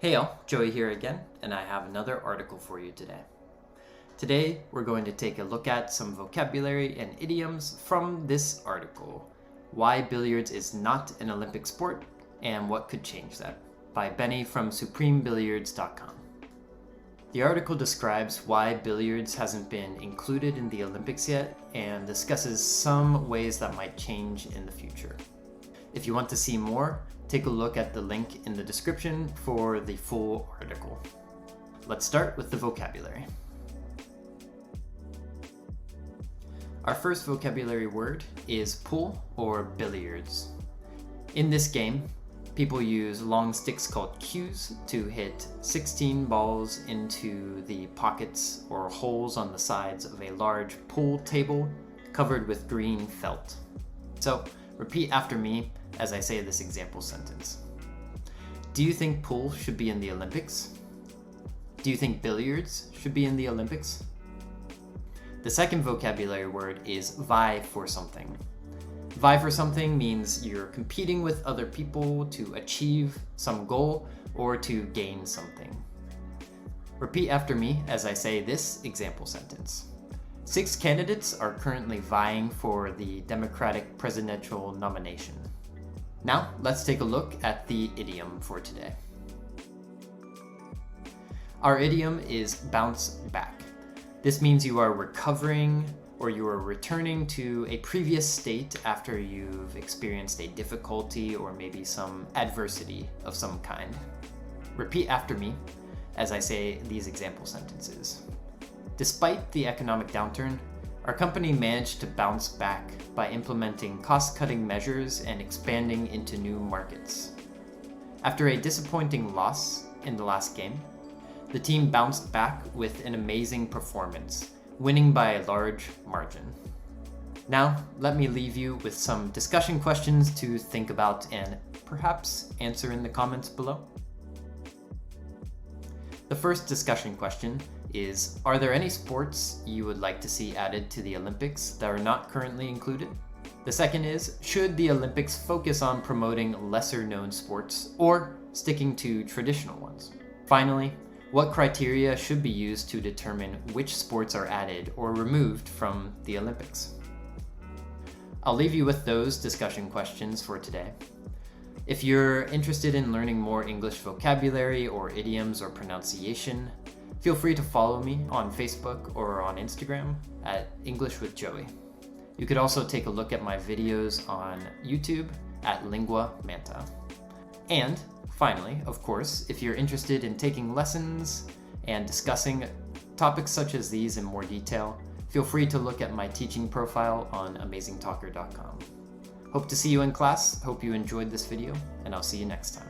Hey all, Joey here again, and I have another article for you today. Today, we're going to take a look at some vocabulary and idioms from this article, Why Billiards is Not an Olympic Sport and What Could Change That, by Benny from supremebilliards.com. The article describes why billiards hasn't been included in the Olympics yet and discusses some ways that might change in the future. If you want to see more, take a look at the link in the description for the full article. Let's start with the vocabulary. Our first vocabulary word is pool or billiards. In this game, people use long sticks called cues to hit 16 balls into the pockets or holes on the sides of a large pool table covered with green felt. So, repeat after me as I say this example sentence. Do you think pool should be in the Olympics? Do you think billiards should be in the Olympics? The second vocabulary word is vie for something. Vie for something means you're competing with other people to achieve some goal or to gain something. Repeat after me as I say this example sentence. 6 candidates are currently vying for the Democratic presidential nomination. Now, let's take a look at the idiom for today. Our idiom is bounce back. This means you are recovering or you are returning to a previous state after you've experienced a difficulty or maybe some adversity of some kind. Repeat after me as I say these example sentences. Despite the economic downturn, our company managed to bounce back by implementing cost-cutting measures and expanding into new markets. After a disappointing loss in the last game, the team bounced back with an amazing performance, winning by a large margin. Now, let me leave you with some discussion questions to think about and perhaps answer in the comments below. The first discussion question is, are there any sports you would like to see added to the Olympics that are not currently included? The second is, should the Olympics focus on promoting lesser-known sports or sticking to traditional ones? Finally, what criteria should be used to determine which sports are added or removed from the Olympics? I'll leave you with those discussion questions for today. If you're interested in learning more English vocabulary or idioms or pronunciation, feel free to follow me on Facebook or on Instagram at English with Joey. You could also take a look at my videos on YouTube at Lingua, Manta. And finally, of course, if you're interested in taking lessons and discussing topics such as these in more detail, feel free to look at my teaching profile on amazingtalker.com. Hope to see you in class, hope you enjoyed this video, and I'll see you next time.